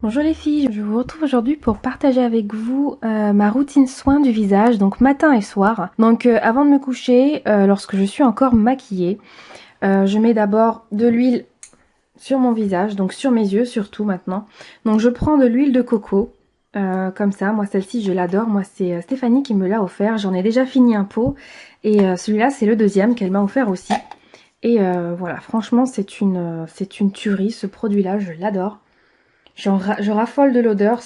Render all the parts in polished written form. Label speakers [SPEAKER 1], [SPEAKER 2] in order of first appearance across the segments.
[SPEAKER 1] Bonjour les filles, je vous retrouve aujourd'hui pour partager avec vous ma routine soin du visage, donc matin et soir. Donc avant de me coucher, lorsque je suis encore maquillée, je mets d'abord de l'huile sur mon visage, donc sur mes yeux surtout maintenant. Donc je prends de l'huile de coco, comme ça, moi celle-ci je l'adore, moi c'est Stéphanie qui me l'a offert, j'en ai déjà fini un pot, et celui-là c'est le deuxième qu'elle m'a offert aussi. Et voilà, franchement c'est une tuerie, ce produit-là, je l'adore. Je raffole de l'odeur,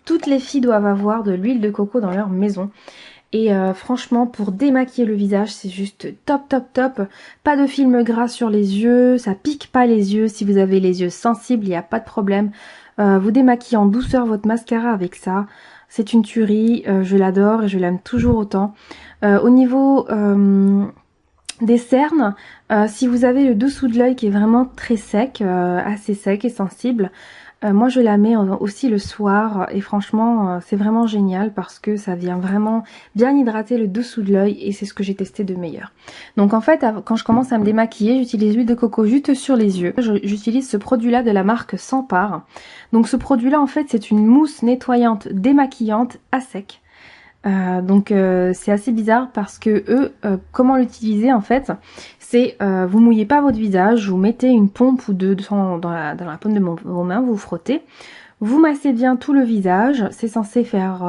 [SPEAKER 1] toutes les filles doivent avoir de l'huile de coco dans leur maison. Et franchement, pour démaquiller le visage, c'est juste top, top, top. Pas de film gras sur les yeux, ça pique pas les yeux. Si vous avez les yeux sensibles, il n'y a pas de problème. Vous démaquillez en douceur votre mascara avec ça. C'est une tuerie, je l'adore et je l'aime toujours autant. Au niveau des cernes, si vous avez le dessous de l'œil qui est vraiment très sec, assez sec et sensible, moi je la mets aussi le soir et franchement c'est vraiment génial parce que ça vient vraiment bien hydrater le dessous de l'œil et c'est ce que j'ai testé de meilleur. Donc en fait quand je commence à me démaquiller, j'utilise l'huile de coco juste sur les yeux. J'utilise ce produit là de la marque Sampar. Donc ce produit là en fait c'est une mousse nettoyante démaquillante à sec. C'est assez bizarre parce que eux, comment l'utiliser en fait, c'est vous mouillez pas votre visage, vous mettez une pompe ou deux dans la paume de vos mains, vous frottez, vous massez bien tout le visage, c'est censé faire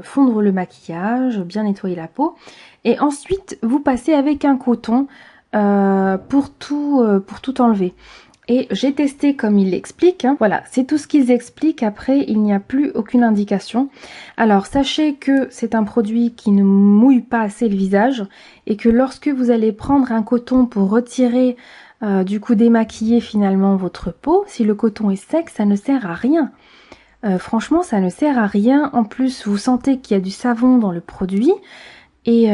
[SPEAKER 1] fondre le maquillage, bien nettoyer la peau, et ensuite vous passez avec un coton pour tout enlever. Et j'ai testé comme ils l'expliquent, hein. Voilà, c'est tout ce qu'ils expliquent, après il n'y a plus aucune indication. Alors sachez que c'est un produit qui ne mouille pas assez le visage et que lorsque vous allez prendre un coton pour retirer, du coup démaquiller finalement votre peau, si le coton est sec, ça ne sert à rien. Franchement, ça ne sert à rien. En plus, vous sentez qu'il y a du savon dans le produit et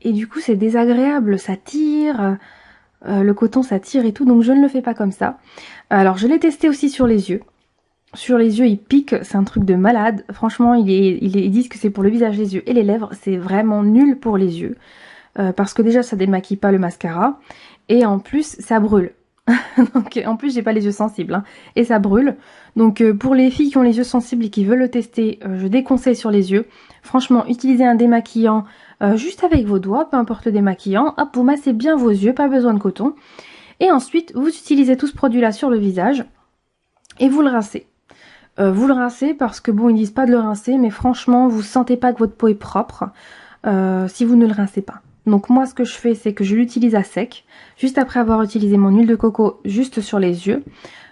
[SPEAKER 1] du coup c'est désagréable, ça tire. Le coton ça tire et tout, donc je ne le fais pas comme ça. Alors je l'ai testé aussi sur les yeux. Sur les yeux il pique, c'est un truc de malade. Franchement ils disent que c'est pour le visage, les yeux et les lèvres. C'est vraiment nul pour les yeux. Parce que déjà ça démaquille pas le mascara. Et en plus ça brûle. Donc en plus j'ai pas les yeux sensibles, hein, et ça brûle. Donc pour les filles qui ont les yeux sensibles et qui veulent le tester, je déconseille sur les yeux. Franchement, utilisez un démaquillant juste avec vos doigts, peu importe le démaquillant. Hop, vous massez bien vos yeux, pas besoin de coton. Et ensuite, vous utilisez tout ce produit-là sur le visage et vous le rincez. Vous le rincez parce que bon, ils disent pas de le rincer, mais franchement, vous sentez pas que votre peau est propre si vous ne le rincez pas. Donc moi, ce que je fais, c'est que je l'utilise à sec, juste après avoir utilisé mon huile de coco juste sur les yeux.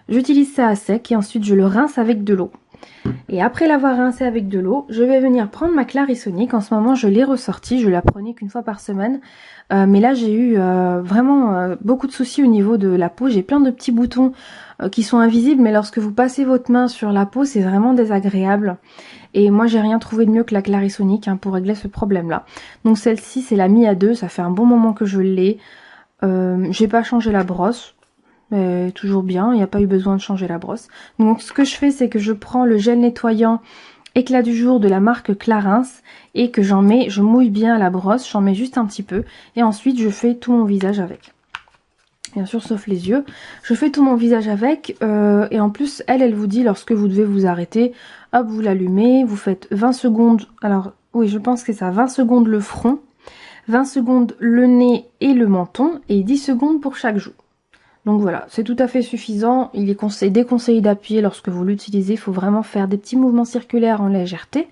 [SPEAKER 1] J'utilise ça à sec et ensuite je le rince avec de l'eau. Et après l'avoir rincé avec de l'eau, je vais venir prendre ma Clarisonic. En ce moment, je l'ai ressortie. Je la prenais qu'une fois par semaine. Mais là, j'ai eu vraiment beaucoup de soucis au niveau de la peau. J'ai plein de petits boutons qui sont invisibles. Mais lorsque vous passez votre main sur la peau, c'est vraiment désagréable. Et moi, j'ai rien trouvé de mieux que la Clarisonic, hein, pour régler ce problème-là. Donc celle-ci, c'est la Mi A2. Ça fait un bon moment que je l'ai. J'ai pas changé la brosse. Mais toujours bien, il n'y a pas eu besoin de changer la brosse. Donc ce que je fais, c'est que je prends le gel nettoyant éclat du jour de la marque Clarins et que j'en mets, je mouille bien la brosse, j'en mets juste un petit peu et ensuite je fais tout mon visage avec. Bien sûr, sauf les yeux. Je fais tout mon visage avec et en plus, elle vous dit lorsque vous devez vous arrêter, hop, vous l'allumez, vous faites 20 secondes, alors oui, je pense que c'est ça, 20 secondes le front, 20 secondes le nez et le menton et 10 secondes pour chaque joue. Donc voilà, c'est tout à fait suffisant. Il est déconseillé d'appuyer lorsque vous l'utilisez. Il faut vraiment faire des petits mouvements circulaires en légèreté.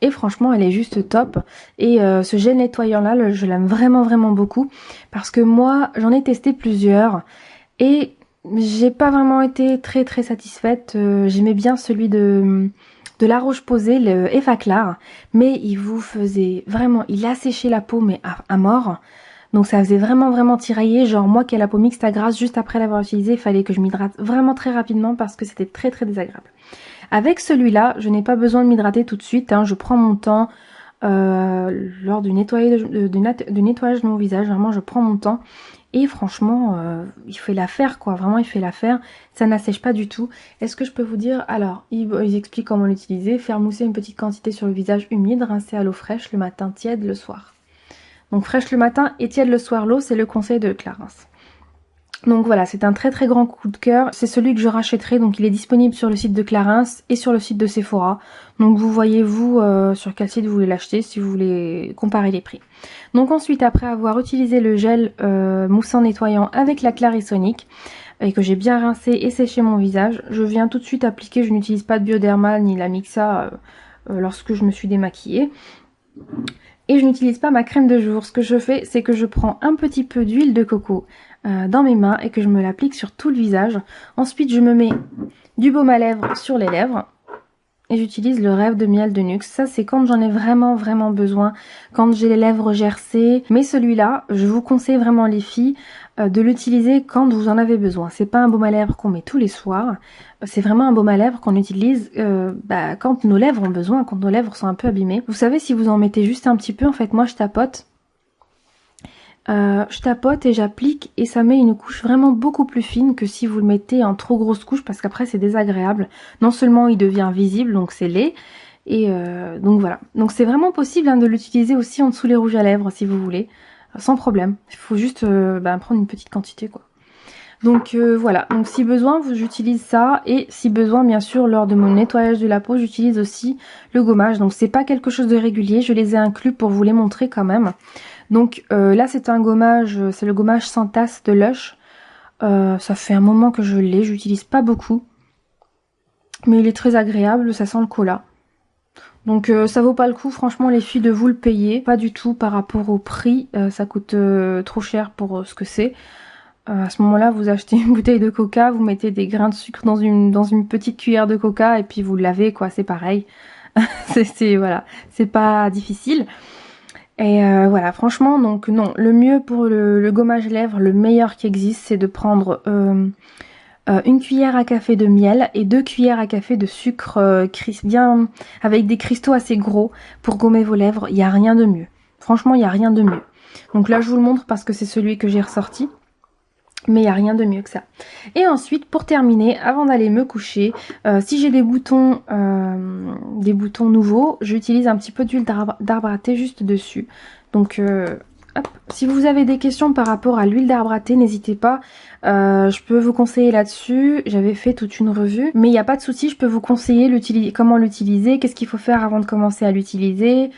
[SPEAKER 1] Et franchement, elle est juste top. Et ce gel nettoyant là, je l'aime vraiment vraiment beaucoup. Parce que moi, j'en ai testé plusieurs. Et j'ai pas vraiment été très très satisfaite. J'aimais bien celui de La Roche-Posay, le Effaclar. Mais il vous faisait vraiment, il asséchait la peau mais à mort. Donc ça faisait vraiment vraiment tirailler, genre moi qui ai la peau mixte à grasse, juste après l'avoir utilisé, il fallait que je m'hydrate vraiment très rapidement parce que c'était très très désagréable. Avec celui-là, je n'ai pas besoin de m'hydrater tout de suite, hein, je prends mon temps lors du nettoyage de mon visage, vraiment je prends mon temps. Et franchement, il fait l'affaire quoi, vraiment il fait l'affaire, ça n'assèche pas du tout. Est-ce que je peux vous dire, alors, ils expliquent comment l'utiliser, faire mousser une petite quantité sur le visage humide, rincer à l'eau fraîche le matin, tiède le soir. Donc fraîche le matin et tiède le soir l'eau, c'est le conseil de Clarins. Donc voilà, c'est un très très grand coup de cœur. C'est celui que je rachèterai, donc il est disponible sur le site de Clarins et sur le site de Sephora. Donc vous voyez vous sur quel site vous voulez l'acheter si vous voulez comparer les prix. Donc ensuite, après avoir utilisé le gel moussant nettoyant avec la Clarisonic et que j'ai bien rincé et séché mon visage, je viens tout de suite appliquer, je n'utilise pas de Bioderma ni la Mixa lorsque je me suis démaquillée. Et je n'utilise pas ma crème de jour. Ce que je fais, c'est que je prends un petit peu d'huile de coco dans mes mains et que je me l'applique sur tout le visage. Ensuite, je me mets du baume à lèvres sur les lèvres. Et j'utilise le Rêve de miel de Nuxe. Ça, c'est quand j'en ai vraiment besoin, quand j'ai les lèvres gercées. Mais celui-là, je vous conseille vraiment les filles de l'utiliser quand vous en avez besoin. C'est pas un baume à lèvres qu'on met tous les soirs. C'est vraiment un baume à lèvres qu'on utilise quand nos lèvres ont besoin, quand nos lèvres sont un peu abîmées. Vous savez, si vous en mettez juste un petit peu, en fait, moi, je tapote et j'applique et ça met une couche vraiment beaucoup plus fine que si vous le mettez en trop grosse couche parce qu'après c'est désagréable. Non seulement il devient visible, donc c'est laid, et donc voilà. Donc c'est vraiment possible de l'utiliser aussi en dessous les rouges à lèvres si vous voulez, sans problème. Il faut juste prendre une petite quantité quoi. Donc voilà, donc si besoin j'utilise ça et si besoin bien sûr lors de mon nettoyage de la peau j'utilise aussi le gommage. Donc c'est pas quelque chose de régulier, je les ai inclus pour vous les montrer quand même. Donc là c'est un gommage, c'est le gommage sans tasse de Lush. Ça fait un moment que je l'ai, j'utilise pas beaucoup. Mais il est très agréable, ça sent le cola. Donc ça vaut pas le coup franchement les filles de vous le payer. Pas du tout par rapport au prix, ça coûte trop cher pour ce que c'est. À ce moment-là vous achetez une bouteille de coca, vous mettez des grains de sucre dans une petite cuillère de coca et puis vous le lavez quoi, c'est pareil. Voilà, c'est pas difficile. Et voilà, franchement, donc non, le mieux pour le gommage lèvres, le meilleur qui existe, c'est de prendre une cuillère à café de miel et 2 cuillères à café de sucre bien avec des cristaux assez gros pour gommer vos lèvres. Il n'y a rien de mieux. Franchement, il n'y a rien de mieux. Donc là, je vous le montre parce que c'est celui que j'ai ressorti. Mais il n'y a rien de mieux que ça. Et ensuite, pour terminer, avant d'aller me coucher, si j'ai des boutons nouveaux, j'utilise un petit peu d'huile d'arbre à thé juste dessus. Donc, hop. Si vous avez des questions par rapport à l'huile d'arbre à thé, n'hésitez pas. Je peux vous conseiller là-dessus. J'avais fait toute une revue. Mais il n'y a pas de souci, je peux vous conseiller comment l'utiliser, qu'est-ce qu'il faut faire avant de commencer à l'utiliser.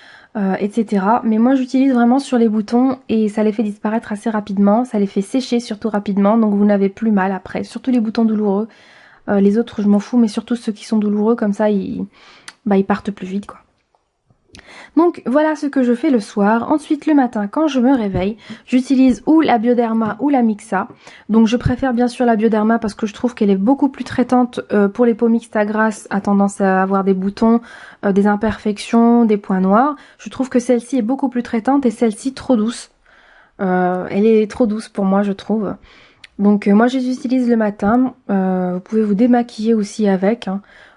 [SPEAKER 1] Etc. Mais moi j'utilise vraiment sur les boutons et ça les fait disparaître assez rapidement, ça les fait sécher surtout rapidement, donc vous n'avez plus mal après, surtout les boutons douloureux. Les autres je m'en fous, mais surtout ceux qui sont douloureux, comme ça ils partent plus vite quoi. Donc voilà ce que je fais le soir. Ensuite le matin quand je me réveille, j'utilise ou la Bioderma ou la Mixa. Donc je préfère bien sûr la Bioderma parce que je trouve qu'elle est beaucoup plus traitante pour les peaux mixtes à grasse, à tendance à avoir des boutons, des imperfections, des points noirs. Je trouve que celle-ci est beaucoup plus traitante et celle-ci trop douce. Elle est trop douce pour moi je trouve. Donc moi je les utilise le matin. Vous pouvez vous démaquiller aussi avec.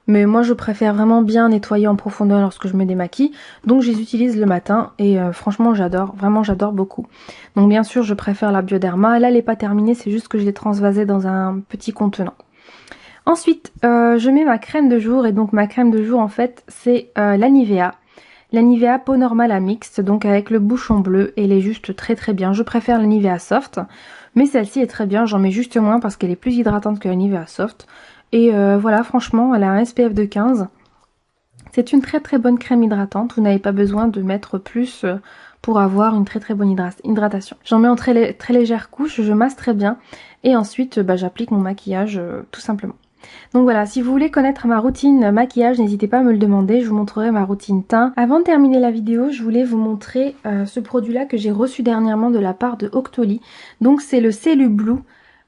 [SPEAKER 1] Mais moi je préfère vraiment bien nettoyer en profondeur lorsque je me démaquille. Donc je les utilise le matin et franchement j'adore, vraiment j'adore beaucoup. Donc bien sûr je préfère la Bioderma. Là elle n'est pas terminée, c'est juste que je l'ai transvasée dans un petit contenant. Ensuite je mets ma crème de jour et donc ma crème de jour en fait c'est la Nivea. La Nivea peau normale à mixte, donc avec le bouchon bleu, et elle est juste très bien. Je préfère la Nivea soft, mais celle-ci est très bien, j'en mets juste moins parce qu'elle est plus hydratante que la Nivea soft. Et voilà, franchement, elle a un SPF de 15. C'est une très bonne crème hydratante, vous n'avez pas besoin de mettre plus pour avoir une très bonne hydratation. J'en mets en très légère couche, je masse très bien, et ensuite j'applique mon maquillage tout simplement. Donc voilà, si vous voulez connaître ma routine maquillage, n'hésitez pas à me le demander, je vous montrerai ma routine teint. Avant de terminer la vidéo, je voulais vous montrer ce produit-là que j'ai reçu dernièrement de la part de Octoly. Donc c'est le Celu Blue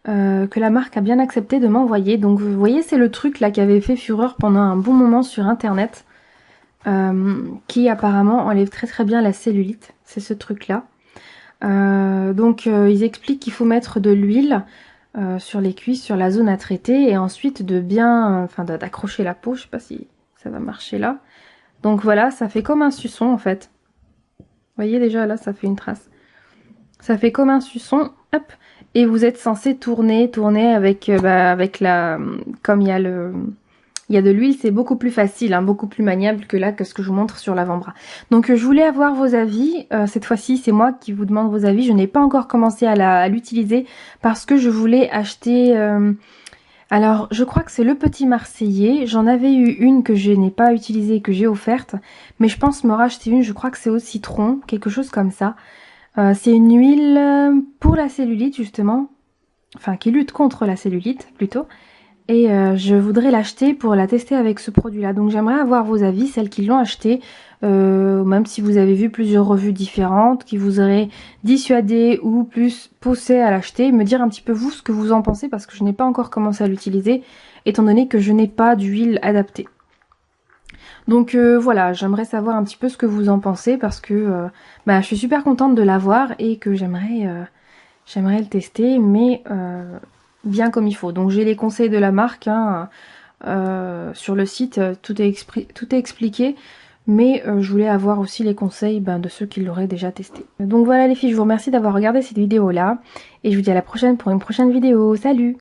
[SPEAKER 1] que la marque a bien accepté de m'envoyer. Donc vous voyez, c'est le truc là qui avait fait fureur pendant un bon moment sur internet, qui apparemment enlève très bien la cellulite. C'est ce truc-là. Donc ils expliquent qu'il faut mettre de l'huile sur les cuisses, sur la zone à traiter et ensuite de bien, d'accrocher la peau. Je sais pas si ça va marcher là. Donc voilà, ça fait comme un suçon en fait. Vous voyez déjà là, ça fait une trace. Ça fait comme un suçon, hop. Et vous êtes censé tourner avec la, comme il y a il y a de l'huile, c'est beaucoup plus facile, hein, beaucoup plus maniable que là, que ce que je vous montre sur l'avant-bras. Donc je voulais avoir vos avis. Cette fois-ci, c'est moi qui vous demande vos avis. Je n'ai pas encore commencé à l'utiliser parce que je voulais acheter... alors, je crois que c'est le Petit Marseillais. J'en avais eu une que je n'ai pas utilisée, que j'ai offerte. Mais je pense me racheter une, je crois que c'est au citron, quelque chose comme ça. C'est une huile pour la cellulite, justement. Enfin, qui lutte contre la cellulite, plutôt. Et je voudrais l'acheter pour la tester avec ce produit-là. Donc j'aimerais avoir vos avis, celles qui l'ont acheté, même si vous avez vu plusieurs revues différentes, qui vous auraient dissuadé ou plus poussé à l'acheter, me dire un petit peu vous ce que vous en pensez, parce que je n'ai pas encore commencé à l'utiliser, étant donné que je n'ai pas d'huile adaptée. Donc voilà, j'aimerais savoir un petit peu ce que vous en pensez, parce que bah, je suis super contente de l'avoir et que j'aimerais le tester, mais bien comme il faut. Donc j'ai les conseils de la marque, hein, sur le site, tout est expliqué. Mais je voulais avoir aussi les conseils de ceux qui l'auraient déjà testé. Donc voilà les filles, je vous remercie d'avoir regardé cette vidéo là. Et je vous dis à la prochaine pour une prochaine vidéo. Salut!